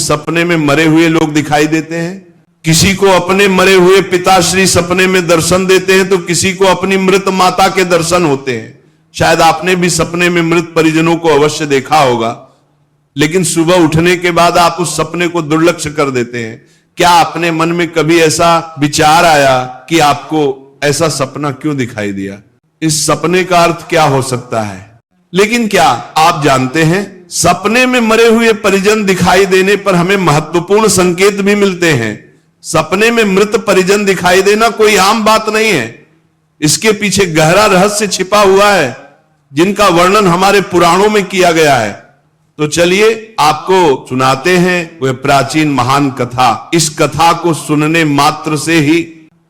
सपने में मरे हुए लोग दिखाई देते हैं, किसी को अपने मरे हुए पिताश्री सपने में दर्शन देते हैं, तो किसी को अपनी मृत माता के दर्शन होते हैं। शायद आपने भी सपने में मृत परिजनों को अवश्य देखा होगा, लेकिन सुबह उठने के बाद आप उस सपने को दुर्लक्ष्य कर देते हैं। क्या अपने मन में कभी ऐसा विचार आया कि आपको ऐसा सपना क्यों दिखाई दिया? इस सपने का अर्थ क्या हो सकता है? लेकिन क्या आप जानते हैं, सपने में मरे हुए परिजन दिखाई देने पर हमें महत्वपूर्ण संकेत भी मिलते हैं। सपने में मृत परिजन दिखाई देना कोई आम बात नहीं है, इसके पीछे गहरा रहस्य छिपा हुआ है, जिनका वर्णन हमारे पुराणों में किया गया है। तो चलिए आपको सुनाते हैं वह प्राचीन महान कथा। इस कथा को सुनने मात्र से ही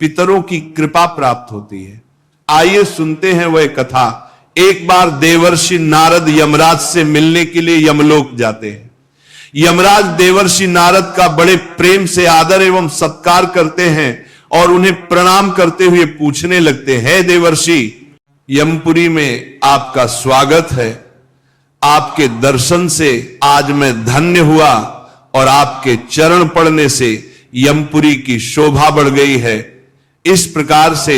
पितरों की कृपा प्राप्त होती है। आइए सुनते हैं वह कथा। एक बार देवर्षि नारद यमराज से मिलने के लिए यमलोक जाते हैं। यमराज देवर्षि नारद का बड़े प्रेम से आदर एवं सत्कार करते हैं और उन्हें प्रणाम करते हुए पूछने लगते हैं, हे देवर्षि, यमपुरी में आपका स्वागत है। आपके दर्शन से आज मैं धन्य हुआ और आपके चरण पड़ने से यमपुरी की शोभा बढ़ गई है। इस प्रकार से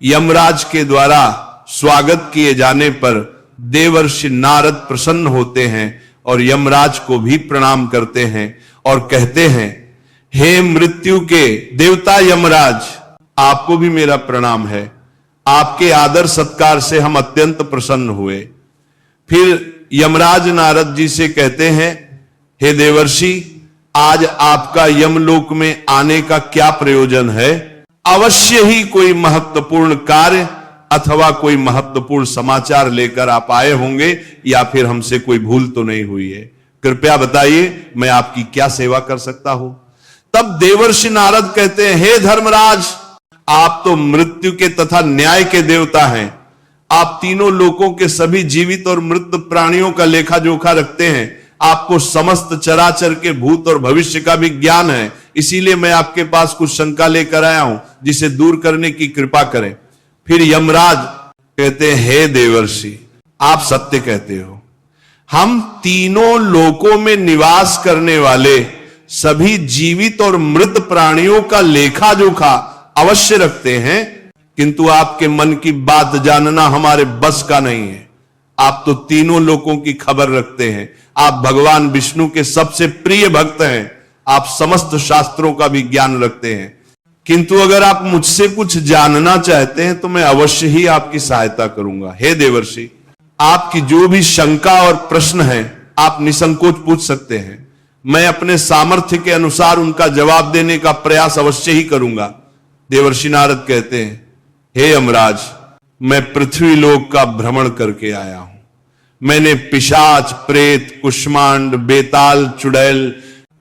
यमराज के द्वारा स्वागत किए जाने पर देवर्षि नारद प्रसन्न होते हैं और यमराज को भी प्रणाम करते हैं और कहते हैं, हे मृत्यु के देवता यमराज, आपको भी मेरा प्रणाम है। आपके आदर सत्कार से हम अत्यंत प्रसन्न हुए। फिर यमराज नारद जी से कहते हैं, हे देवर्षि, आज आपका यमलोक में आने का क्या प्रयोजन है? अवश्य ही कोई महत्वपूर्ण कार्य अथवा कोई महत्वपूर्ण समाचार लेकर आप आए होंगे, या फिर हमसे कोई भूल तो नहीं हुई है? कृपया बताइए, मैं आपकी क्या सेवा कर सकता हूं? तब देवर्षि नारद कहते हैं, हे धर्मराज, आप तो मृत्यु के तथा न्याय के देवता हैं। आप तीनों लोकों के सभी जीवित और मृत प्राणियों का लेखा जोखा रखते हैं। आपको समस्त चराचर के भूत और भविष्य का भी ज्ञान है। इसीलिए मैं आपके पास कुछ शंका लेकर आया हूं, जिसे दूर करने की कृपा करें। फिर यमराज कहते हैं, हे देवर्षि, आप सत्य कहते हो। हम तीनों लोकों में निवास करने वाले सभी जीवित और मृत प्राणियों का लेखा जोखा अवश्य रखते हैं, किंतु आपके मन की बात जानना हमारे बस का नहीं है। आप तो तीनों लोकों की खबर रखते हैं। आप भगवान विष्णु के सबसे प्रिय भक्त हैं। आप समस्त शास्त्रों का भी ज्ञान रखते हैं, किंतु अगर आप मुझसे कुछ जानना चाहते हैं तो मैं अवश्य ही आपकी सहायता करूंगा। हे देवर्षि, आपकी जो भी शंका और प्रश्न है आप निसंकोच पूछ सकते हैं। मैं अपने सामर्थ्य के अनुसार उनका जवाब देने का प्रयास अवश्य ही करूंगा। देवर्षि नारद कहते हैं, हे यमराज, मैं पृथ्वी लोक का भ्रमण करके आया हूं। मैंने पिशाच, प्रेत, कुष्मांड, बेताल, चुड़ैल,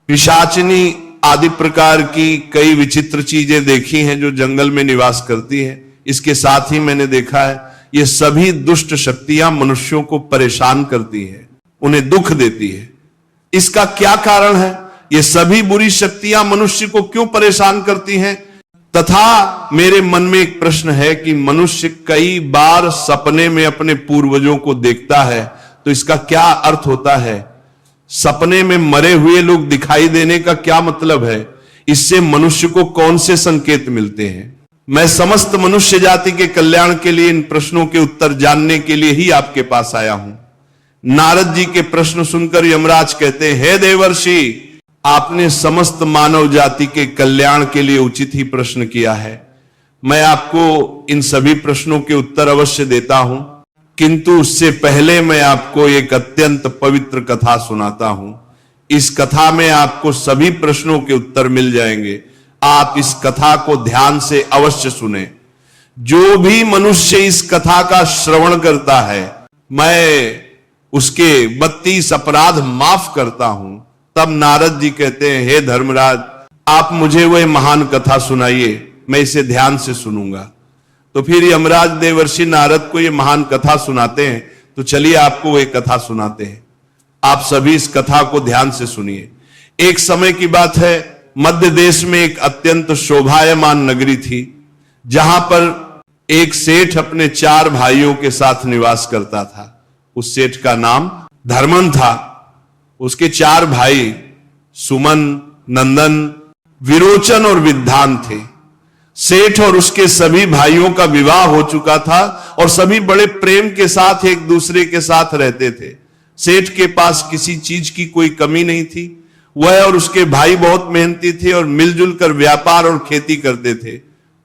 पिशाचिनी आदि प्रकार की कई विचित्र चीजें देखी हैं जो जंगल में निवास करती हैं। इसके साथ ही मैंने देखा है, ये सभी दुष्ट शक्तियां मनुष्यों को परेशान करती हैं, उन्हें दुख देती है। इसका क्या कारण है? ये सभी बुरी शक्तियां मनुष्य को क्यों परेशान करती हैं? तथा मेरे मन में एक प्रश्न है कि मनुष्य कई बार सपने में अपने पूर्वजों को देखता है, तो इसका क्या अर्थ होता है? सपने में मरे हुए लोग दिखाई देने का क्या मतलब है? इससे मनुष्य को कौन से संकेत मिलते हैं? मैं समस्त मनुष्य जाति के कल्याण के लिए इन प्रश्नों के उत्तर जानने के लिए ही आपके पास आया हूं। नारद जी के प्रश्न सुनकर यमराज कहते हैं, हे देवर्षि, आपने समस्त मानव जाति के कल्याण के लिए उचित ही प्रश्न किया है। मैं आपको इन सभी प्रश्नों के उत्तर अवश्य देता हूं, किंतु उससे पहले मैं आपको एक अत्यंत पवित्र कथा सुनाता हूं। इस कथा में आपको सभी प्रश्नों के उत्तर मिल जाएंगे। आप इस कथा को ध्यान से अवश्य सुने। जो भी मनुष्य इस कथा का श्रवण करता है, मैं उसके 32 अपराध माफ करता हूं। तब नारद जी कहते हैं, हे धर्मराज, आप मुझे वह महान कथा सुनाइए, मैं इसे ध्यान से सुनूंगा। तो फिर यमराज देवर्षि नारद को यह महान कथा सुनाते हैं। तो चलिए आपको वह कथा सुनाते हैं। आप सभी इस कथा को ध्यान से सुनिए। एक समय की बात है, मध्य देश में एक अत्यंत शोभायमान नगरी थी, जहां पर एक सेठ अपने 4 भाइयों के साथ निवास करता था। उस सेठ का नाम धर्मन था। उसके 4 भाई सुमन, नंदन, विरोचन और विद्वान थे। सेठ और उसके सभी भाइयों का विवाह हो चुका था और सभी बड़े प्रेम के साथ एक दूसरे के साथ रहते थे। सेठ के पास किसी चीज की कोई कमी नहीं थी। वह और उसके भाई बहुत मेहनती थे और मिलजुल कर व्यापार और खेती करते थे।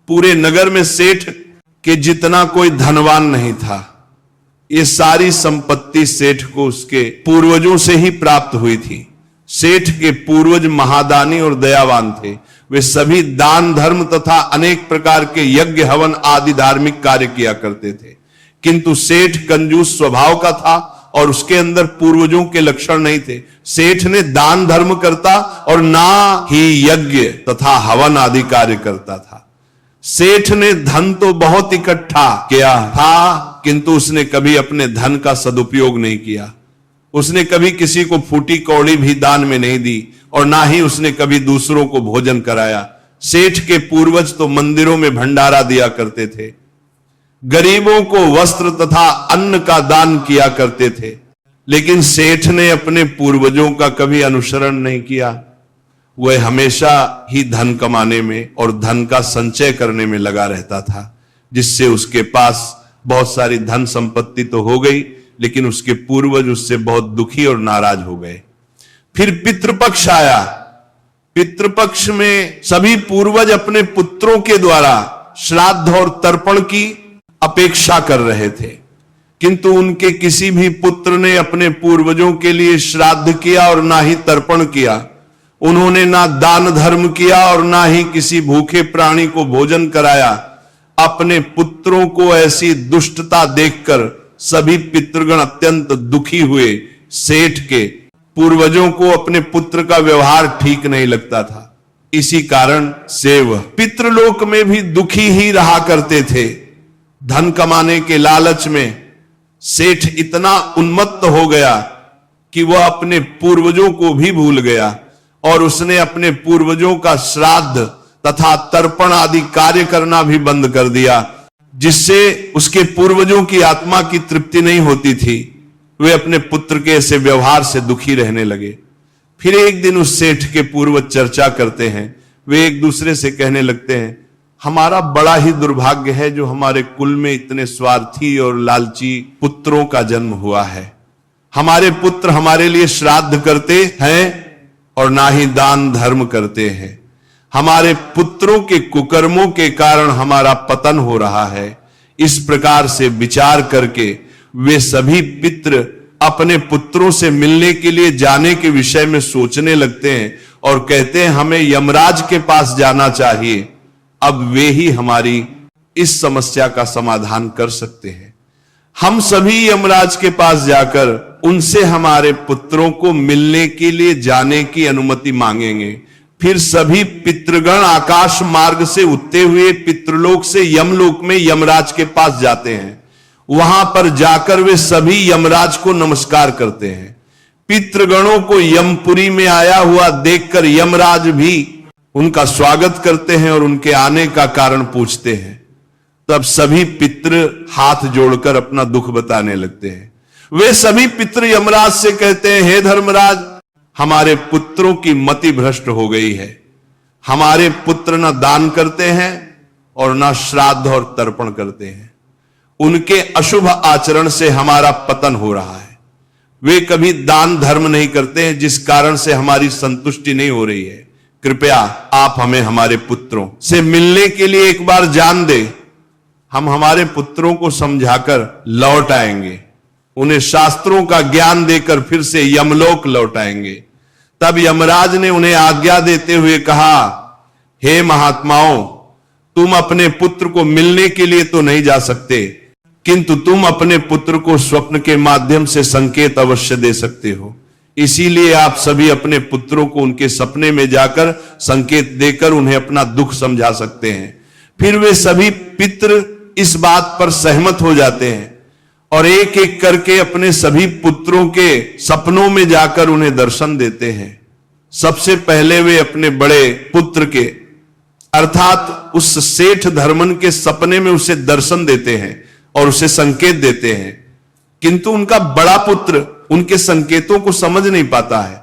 पूरे नगर में सेठ के जितना कोई धनवान नहीं था। ये सारी संपत्ति सेठ को उसके पूर्वजों से ही प्राप्त हुई थी। सेठ के पूर्वज महादानी और दयावान थे। वे सभी दान धर्म तथा अनेक प्रकार के यज्ञ हवन आदि धार्मिक कार्य किया करते थे, किंतु सेठ कंजूस स्वभाव का था और उसके अंदर पूर्वजों के लक्षण नहीं थे। सेठ ने दान धर्म करता और ना ही यज्ञ तथा हवन आदि कार्य करता था। सेठ ने धन तो बहुत इकट्ठा किया था, किंतु उसने कभी अपने धन का सदुपयोग नहीं किया। उसने कभी किसी को फूटी कौड़ी भी दान में नहीं दी और ना ही उसने कभी दूसरों को भोजन कराया। सेठ के पूर्वज तो मंदिरों में भंडारा दिया करते थे, गरीबों को वस्त्र तथा अन्न का दान किया करते थे, लेकिन सेठ ने अपने पूर्वजों का कभी अनुसरण नहीं किया। वह हमेशा ही धन कमाने में और धन का संचय करने में लगा रहता था, जिससे उसके पास बहुत सारी धन संपत्ति तो हो गई, लेकिन उसके पूर्वज उससे बहुत दुखी और नाराज हो गए। फिर पितृपक्ष आया। पितृपक्ष में सभी पूर्वज अपने पुत्रों के द्वारा श्राद्ध और तर्पण की अपेक्षा कर रहे थे, किंतु उनके किसी भी पुत्र ने अपने पूर्वजों के लिए श्राद्ध किया और ना ही तर्पण किया। उन्होंने ना दान धर्म किया और ना ही किसी भूखे प्राणी को भोजन कराया। अपने पुत्रों को ऐसी दुष्टता देखकर सभी पितृगण अत्यंत दुखी हुए। सेठ के पूर्वजों को अपने पुत्र का व्यवहार ठीक नहीं लगता था। इसी कारण से वह पितृलोक में भी दुखी ही रहा करते थे। धन कमाने के लालच में सेठ इतना उन्मत्त हो गया कि वह अपने पूर्वजों को भी भूल गया और उसने अपने पूर्वजों का श्राद्ध तथा तर्पण आदि कार्य करना भी बंद कर दिया, जिससे उसके पूर्वजों की आत्मा की तृप्ति नहीं होती थी। वे अपने पुत्र के ऐसे व्यवहार से दुखी रहने लगे। फिर एक दिन उस सेठ के पूर्वज चर्चा करते हैं। वे एक दूसरे से कहने लगते हैं, हमारा बड़ा ही दुर्भाग्य है जो हमारे कुल में इतने स्वार्थी और लालची पुत्रों का जन्म हुआ है। हमारे पुत्र हमारे लिए श्राद्ध करते हैं और ना ही दान धर्म करते हैं। हमारे पुत्रों के कुकर्मों के कारण हमारा पतन हो रहा है। इस प्रकार से विचार करके वे सभी पितृ अपने पुत्रों से मिलने के लिए जाने के विषय में सोचने लगते हैं और कहते हैं हमें यमराज के पास जाना चाहिए। अब वे ही हमारी इस समस्या का समाधान कर सकते हैं। हम सभी यमराज के पास जाकर उनसे हमारे पुत्रों को मिलने के लिए जाने की अनुमति मांगेंगे। फिर सभी पितृगण आकाश मार्ग से उठते हुए पितृलोक से यमलोक में यमराज के पास जाते हैं। वहां पर जाकर वे सभी यमराज को नमस्कार करते हैं। पितृगणों को यमपुरी में आया हुआ देखकर यमराज भी उनका स्वागत करते हैं और उनके आने का कारण पूछते हैं। तब सभी पितृ हाथ जोड़कर अपना दुख बताने लगते हैं। वे सभी पितृ यमराज से कहते हैं, हे धर्मराज, हमारे पुत्रों की मति भ्रष्ट हो गई है। हमारे पुत्र न दान करते हैं और न श्राद्ध और तर्पण करते हैं। उनके अशुभ आचरण से हमारा पतन हो रहा है। वे कभी दान धर्म नहीं करते हैं, जिस कारण से हमारी संतुष्टि नहीं हो रही है। कृपया आप हमें हमारे पुत्रों से मिलने के लिए एक बार जान दे। हम हमारे पुत्रों को समझाकर लौट आएंगे। उन्हें शास्त्रों का ज्ञान देकर फिर से यमलोक लौट आएंगे। तब यमराज ने उन्हें आज्ञा देते हुए कहा, हे महात्माओं, तुम अपने पुत्र को मिलने के लिए तो नहीं जा सकते, किंतु तुम अपने पुत्र को स्वप्न के माध्यम से संकेत अवश्य दे सकते हो। इसीलिए आप सभी अपने पुत्रों को उनके सपने में जाकर संकेत देकर उन्हें अपना दुख समझा सकते हैं। फिर वे सभी पितृ इस बात पर सहमत हो जाते हैं और एक एक करके अपने सभी पुत्रों के सपनों में जाकर उन्हें दर्शन देते हैं। सबसे पहले वे अपने बड़े पुत्र के अर्थात उस सेठ धर्मन के सपने में उसे दर्शन देते हैं और उसे संकेत देते हैं, किंतु उनका बड़ा पुत्र उनके संकेतों को समझ नहीं पाता है।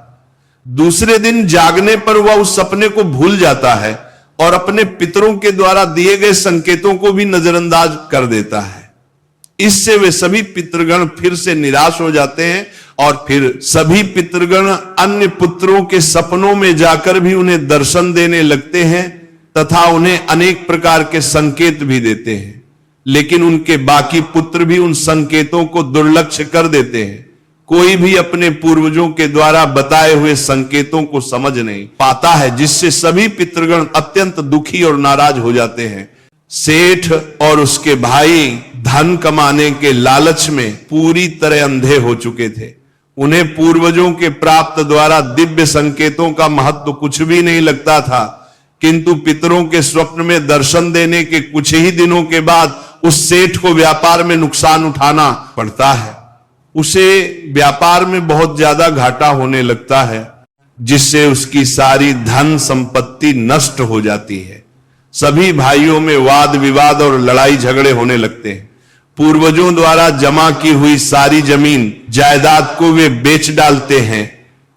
दूसरे दिन जागने पर वह उस सपने को भूल जाता है और अपने पितरों के द्वारा दिए गए संकेतों को भी नजरअंदाज कर देता है। इससे वे सभी पितृगण फिर से निराश हो जाते हैं और फिर सभी पितृगण अन्य पुत्रों के सपनों में जाकर भी उन्हें दर्शन देने लगते हैं तथा उन्हें अनेक प्रकार के संकेत भी देते हैं, लेकिन उनके बाकी पुत्र भी उन संकेतों को दुर्लक्ष्य कर देते हैं। कोई भी अपने पूर्वजों के द्वारा बताए हुए संकेतों को समझ नहीं पाता है, जिससे सभी पितृगण अत्यंत दुखी और नाराज हो जाते हैं। सेठ और उसके भाई धन कमाने के लालच में पूरी तरह अंधे हो चुके थे। उन्हें पूर्वजों के प्राप्त द्वारा दिव्य संकेतों का महत्व कुछ भी नहीं लगता था, किंतु पितरों के स्वप्न में दर्शन देने के कुछ ही दिनों के बाद उस सेठ को व्यापार में नुकसान उठाना पड़ता है। उसे व्यापार में बहुत ज्यादा घाटा होने लगता है, जिससे उसकी सारी धन संपत्ति नष्ट हो जाती है। सभी भाइयों में वाद विवाद और लड़ाई झगड़े होने लगते हैं। पूर्वजों द्वारा जमा की हुई सारी जमीन जायदाद को वे बेच डालते हैं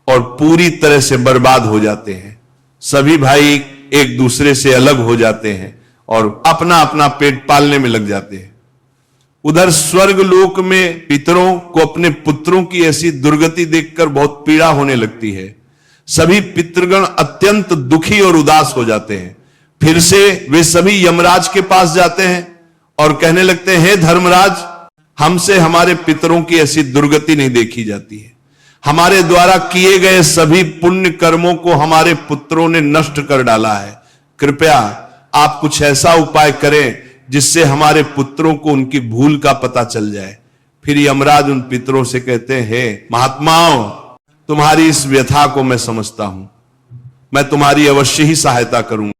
और पूरी तरह से बर्बाद हो जाते हैं। सभी भाई एक दूसरे से अलग हो जाते हैं और अपना अपना पेट पालने में लग जाते हैं। उधर स्वर्ग लोक में पितरों को अपने पुत्रों की ऐसी दुर्गति देखकर बहुत पीड़ा होने लगती है। सभी पितृगण अत्यंत दुखी और उदास हो जाते हैं। फिर से वे सभी यमराज के पास जाते हैं और कहने लगते हैं, हे धर्मराज, हमसे हमारे पितरों की ऐसी दुर्गति नहीं देखी जाती है। हमारे द्वारा किए गए सभी पुण्य कर्मों को हमारे पुत्रों ने नष्ट कर डाला है। कृपया आप कुछ ऐसा उपाय करें जिससे हमारे पुत्रों को उनकी भूल का पता चल जाए। फिर यमराज उन पितरों से कहते हैं, हे महात्माओं, तुम्हारी इस व्यथा को मैं समझता हूं, मैं तुम्हारी अवश्य ही सहायता करूंगा।